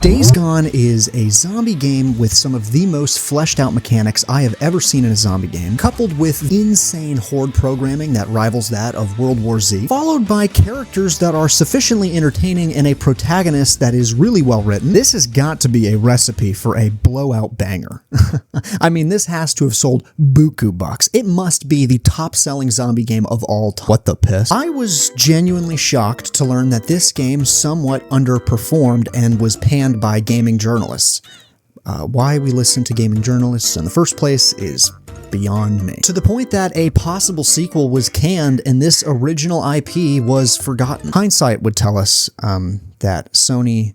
Days Gone is a zombie game with some of the most fleshed out mechanics I have ever seen in a zombie game, coupled with insane horde programming that rivals that of World War Z, followed by characters that are sufficiently entertaining and a protagonist that is really well written. This has got to be a recipe for a blowout banger. I mean, this has to have sold buku bucks. It must be the top selling zombie game of all time. What the piss? I was genuinely shocked to learn that this game somewhat underperformed and was panned by gaming journalists. Why we listen to gaming journalists in the first place is beyond me. To the point that a possible sequel was canned and this original IP was forgotten. Hindsight would tell us that Sony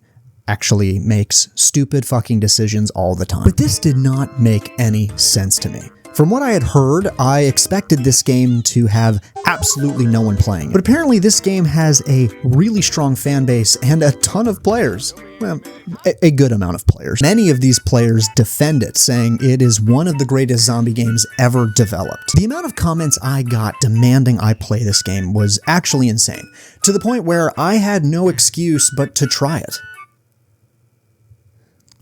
actually makes stupid fucking decisions all the time. But this did not make any sense to me. From what I had heard, I expected this game to have absolutely no one playing it. But apparently this game has a really strong fan base and a ton of players. Well, a good amount of players. Many of these players defend it, saying it is one of the greatest zombie games ever developed. The amount of comments I got demanding I play this game was actually insane, to the point where I had no excuse but to try it.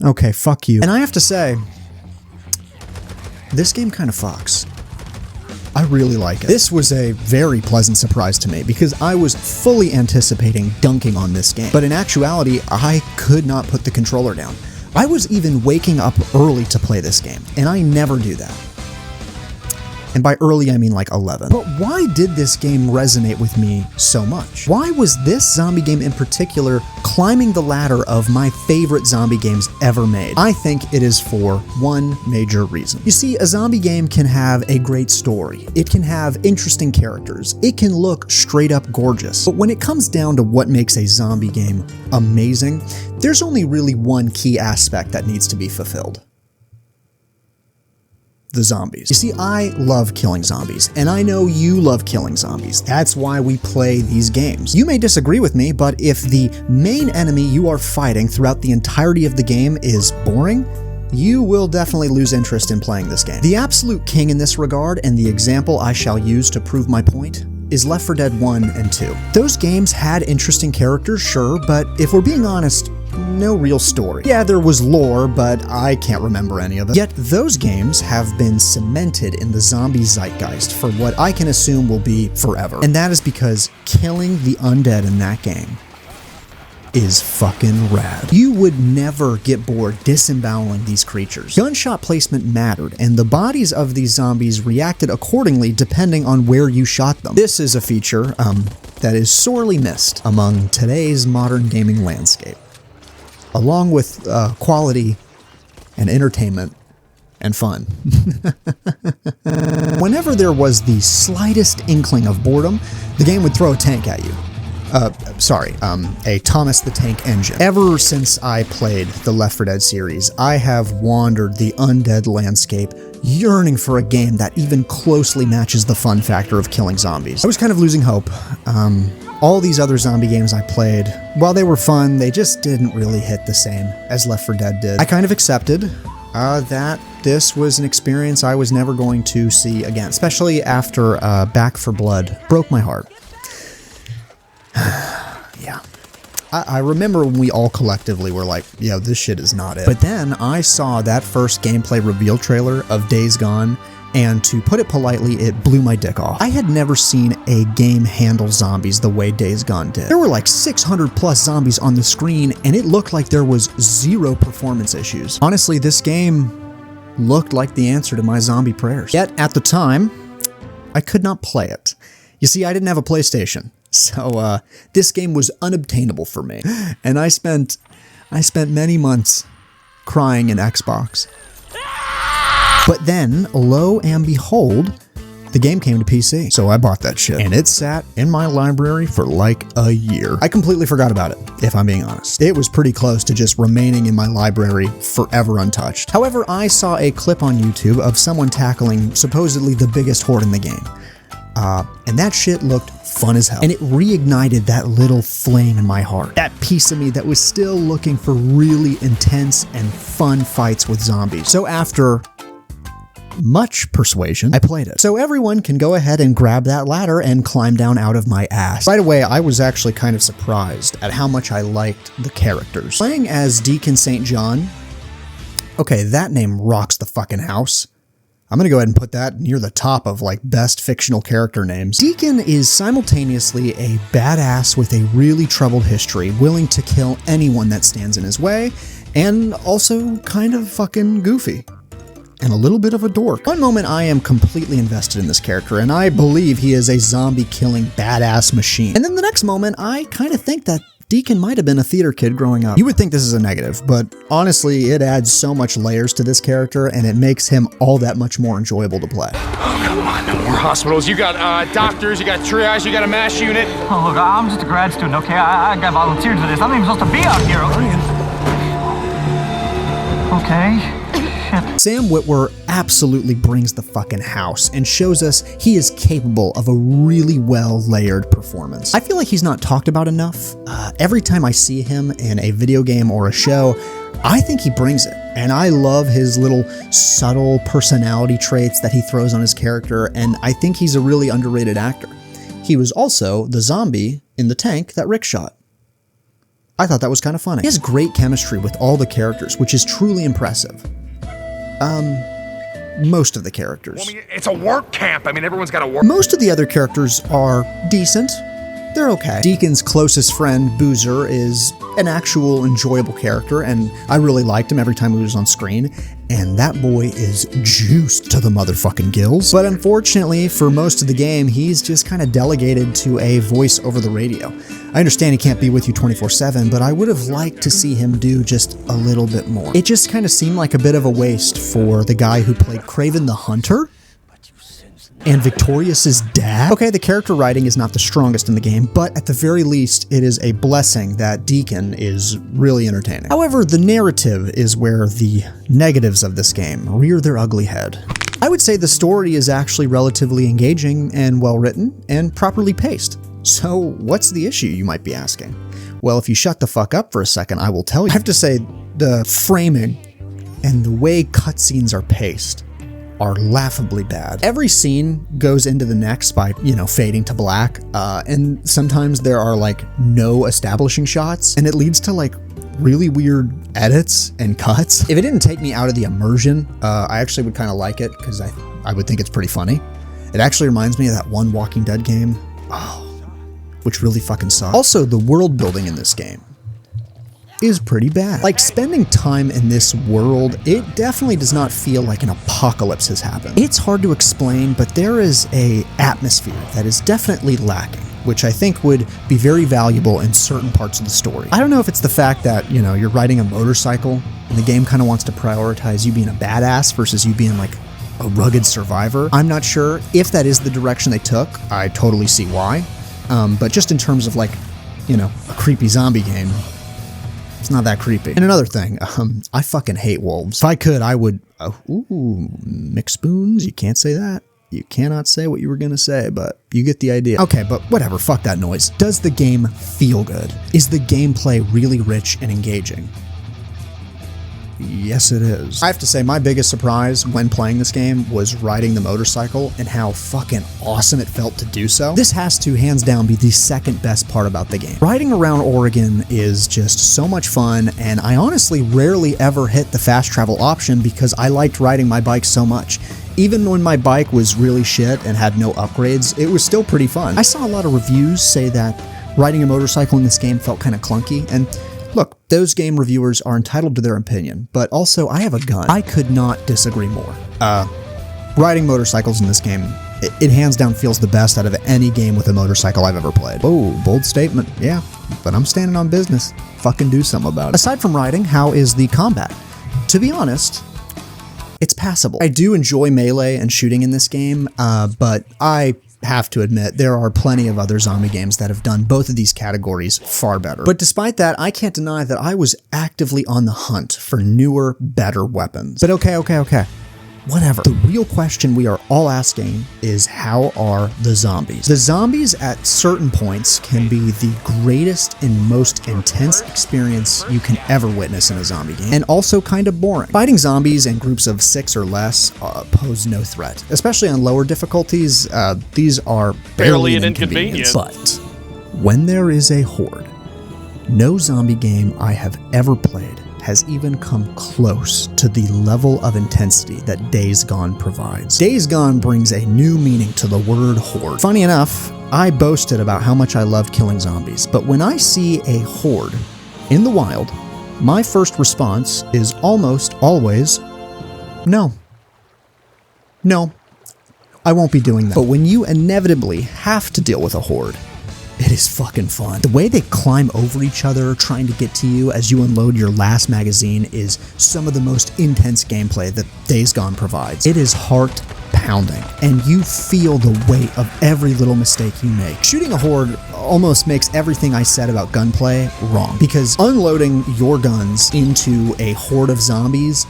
Okay, fuck you. And I have to say, this game kind of fucks. I really like it. This was a very pleasant surprise to me because I was fully anticipating dunking on this game. But in actuality, I could not put the controller down. I was even waking up early to play this game, and I never do that. And by early, I mean like 11. But why did this game resonate with me so much? Why was this zombie game in particular climbing the ladder of my favorite zombie games ever made? I think it is for one major reason. You see, a zombie game can have a great story. It can have interesting characters. It can look straight up gorgeous. But when it comes down to what makes a zombie game amazing, there's only really one key aspect that needs to be fulfilled. The zombies. You see, I love killing zombies, and I know you love killing zombies. That's why we play these games. You may disagree with me, but if the main enemy you are fighting throughout the entirety of the game is boring, you will definitely lose interest in playing this game. The absolute king in this regard, and the example I shall use to prove my point, is Left 4 Dead 1 and 2. Those games had interesting characters, sure, but if we're being honest, no real story. Yeah, there was lore, but I can't remember any of it. Yet those games have been cemented in the zombie zeitgeist for what I can assume will be forever. And that is because killing the undead in that game is fucking rad. You would never get bored disemboweling these creatures. Gunshot placement mattered, and the bodies of these zombies reacted accordingly depending on where you shot them. This is a feature that is sorely missed among today's modern gaming landscape, along with quality and entertainment and fun. Whenever there was the slightest inkling of boredom, the game would throw a tank at you. A Thomas the Tank Engine. Ever since I played the Left 4 Dead series, I have wandered the undead landscape, yearning for a game that even closely matches the fun factor of killing zombies. I was kind of losing hope. All these other zombie games I played, while they were fun, they just didn't really hit the same as Left 4 Dead did. I kind of accepted that this was an experience I was never going to see again, especially after Back 4 Blood broke my heart. Yeah. I remember when we all collectively were like, yo, this shit is not it. But then I saw that first gameplay reveal trailer of Days Gone, and to put it politely, it blew my dick off. I had never seen a game handle zombies the way Days Gone did. There were like 600 plus zombies on the screen, and it looked like there was zero performance issues. Honestly, this game looked like the answer to my zombie prayers. Yet, at the time, I could not play it. You see, I didn't have a PlayStation, so this game was unobtainable for me, and I spent many months crying in Xbox. But then, lo and behold, the game came to PC, so I bought that shit, and it sat in my library for like a year. I completely forgot about it, if I'm being honest. It was pretty close to just remaining in my library forever untouched. However, I saw a clip on YouTube of someone tackling supposedly the biggest horde in the game. And that shit looked fun as hell. And it reignited that little flame in my heart. That piece of me that was still looking for really intense and fun fights with zombies. So after much persuasion, I played it. So everyone can go ahead and grab that ladder and climb down out of my ass. Right away, I was actually kind of surprised at how much I liked the characters. Playing as Deacon St. John, okay, that name rocks the fucking house. I'm gonna go ahead and put that near the top of like best fictional character names. Deacon is simultaneously a badass with a really troubled history, willing to kill anyone that stands in his way, and also kind of fucking goofy. And a little bit of a dork. One moment I am completely invested in this character, and I believe he is a zombie-killing badass machine. And then the next moment, I kind of think that Deacon might have been a theater kid growing up. You would think this is a negative, but honestly, it adds so much layers to this character, and it makes him all that much more enjoyable to play. Oh, come on, no more hospitals. You got doctors, you got triage, you got a MASH unit. Oh, look, I'm just a grad student, okay? I got volunteered for this. I'm not even supposed to be out here. Okay. Sam Witwer absolutely brings the fucking house and shows us he is capable of a really well-layered performance. I feel like he's not talked about enough. Every time I see him in a video game or a show, I think he brings it. And I love his little subtle personality traits that he throws on his character, and I think he's a really underrated actor. He was also the zombie in the tank that Rick shot. I thought that was kind of funny. He has great chemistry with all the characters, which is truly impressive. Most of the characters. Well, I mean, it's a work camp. I mean, everyone's got to work. Most of the other characters are decent. They're okay. Deacon's closest friend, Boozer, is an actual enjoyable character, and I really liked him every time he was on screen, and that boy is juiced to the motherfucking gills. But unfortunately, for most of the game, he's just kind of delegated to a voice over the radio. I understand he can't be with you 24/7, but I would have liked to see him do just a little bit more. It just kind of seemed like a bit of a waste for the guy who played Craven the Hunter and Victorious' dad. Okay, the character writing is not the strongest in the game, but at the very least, it is a blessing that Deacon is really entertaining. However, the narrative is where the negatives of this game rear their ugly head. I would say the story is actually relatively engaging and well-written and properly paced. So what's the issue, you might be asking? Well, if you shut the fuck up for a second, I will tell you. I have to say, the framing and the way cutscenes are paced are laughably bad. Every scene goes into the next by, fading to black, and sometimes there are like no establishing shots, and it leads to like really weird edits and cuts. If it didn't take me out of the immersion, I actually would kind of like it because I would think it's pretty funny. It actually reminds me of that one Walking Dead game, which really fucking sucks. Also, the world building in this game is pretty bad. Like, spending time in this world, it definitely does not feel like an apocalypse has happened. It's hard to explain, but there is a atmosphere that is definitely lacking, which I think would be very valuable in certain parts of the story. I don't know if it's the fact that, you're riding a motorcycle and the game kind of wants to prioritize you being a badass versus you being like a rugged survivor. I'm not sure if that is the direction they took. I totally see why. But just in terms of like, a creepy zombie game, it's not that creepy. And another thing, I fucking hate wolves. If I could, I would, mix spoons, you can't say that. You cannot say what you were gonna say, but you get the idea. Okay, but whatever, fuck that noise. Does the game feel good? Is the gameplay really rich and engaging? Yes, it is. I have to say, my biggest surprise when playing this game was riding the motorcycle and how fucking awesome it felt to do so. This has to, hands down, be the second best part about the game. Riding around Oregon is just so much fun, and I honestly rarely ever hit the fast travel option because I liked riding my bike so much. Even when my bike was really shit and had no upgrades, it was still pretty fun. I saw a lot of reviews say that riding a motorcycle in this game felt kind of clunky, and look, those game reviewers are entitled to their opinion, but also I have a gun. I could not disagree more. Riding motorcycles in this game, it hands down feels the best out of any game with a motorcycle I've ever played. Oh, bold statement, yeah, but I'm standing on business. Fucking do something about it. Aside from riding, how is the combat? To be honest, it's passable. I do enjoy melee and shooting in this game, but I have to admit, there are plenty of other zombie games that have done both of these categories far better. But despite that, I can't deny that I was actively on the hunt for newer, better weapons. But okay. whatever. The real question we are all asking is, how are the zombies? The zombies at certain points can be the greatest and most intense experience you can ever witness in a zombie game, and also kind of boring. Fighting zombies in groups of 6 or less pose no threat. Especially on lower difficulties, these are barely an inconvenience. But when there is a horde, no zombie game I have ever played has even come close to the level of intensity that Days Gone provides. Days Gone brings a new meaning to the word horde. Funny enough, I boasted about how much I loved killing zombies, but when I see a horde in the wild, my first response is almost always, no. No, I won't be doing that. But when you inevitably have to deal with a horde, it is fucking fun. The way they climb over each other trying to get to you as you unload your last magazine is some of the most intense gameplay that Days Gone provides. It is heart-pounding, and you feel the weight of every little mistake you make. Shooting a horde almost makes everything I said about gunplay wrong, because unloading your guns into a horde of zombies,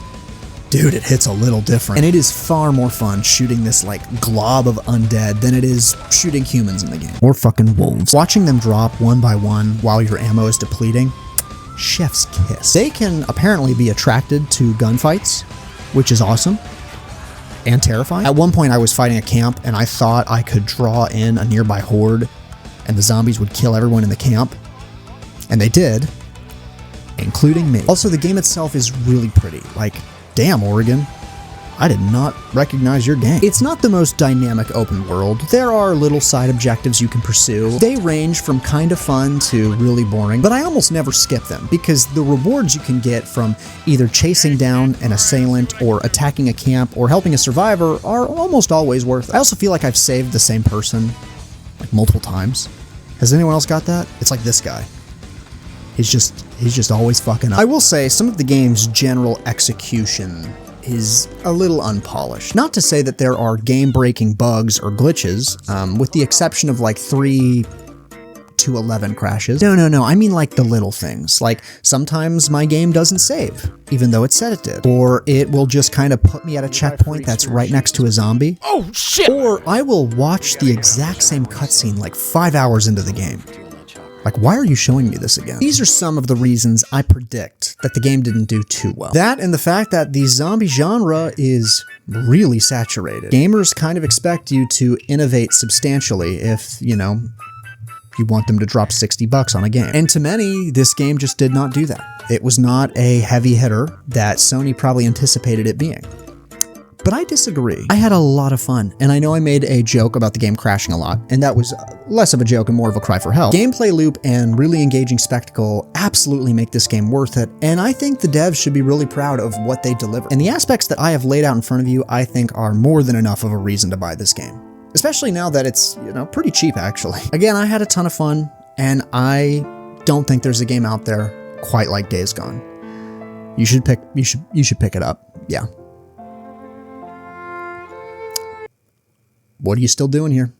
dude, it hits a little different. And it is far more fun shooting this like glob of undead than it is shooting humans in the game. Or fucking wolves. Watching them drop one by one while your ammo is depleting, chef's kiss. They can apparently be attracted to gunfights, which is awesome and terrifying. At one point I was fighting a camp and I thought I could draw in a nearby horde and the zombies would kill everyone in the camp. And they did, including me. Also, the game itself is really pretty. Like, damn, Oregon, I did not recognize your game. It's not the most dynamic open world. There are little side objectives you can pursue. They range from kind of fun to really boring, but I almost never skip them because the rewards you can get from either chasing down an assailant or attacking a camp or helping a survivor are almost always worth it. I also feel like I've saved the same person like multiple times. Has anyone else got that? It's like this guy. He's just always fucking up. I will say some of the game's general execution is a little unpolished. Not to say that there are game-breaking bugs or glitches, with the exception of like 3 to 11 crashes. No, I mean like the little things. Like sometimes my game doesn't save, even though it said it did. Or it will just kind of put me at a checkpoint that's right next to a zombie. Oh shit! Or I will watch the exact same cutscene like 5 hours into the game. Like, why are you showing me this again? These are some of the reasons I predict that the game didn't do too well. That and the fact that the zombie genre is really saturated. Gamers kind of expect you to innovate substantially if, you know, you want them to drop $60 on a game. And to many, this game just did not do that. It was not a heavy hitter that Sony probably anticipated it being. But I disagree. I had a lot of fun, and I know I made a joke about the game crashing a lot, and that was less of a joke and more of a cry for help. Gameplay loop and really engaging spectacle absolutely make this game worth it, and I think the devs should be really proud of what they deliver. And the aspects that I have laid out in front of you, I think are more than enough of a reason to buy this game. Especially now that it's, you know, pretty cheap actually. Again, I had a ton of fun, and I don't think there's a game out there quite like Days Gone. You should pick it up. Yeah. What are you still doing here?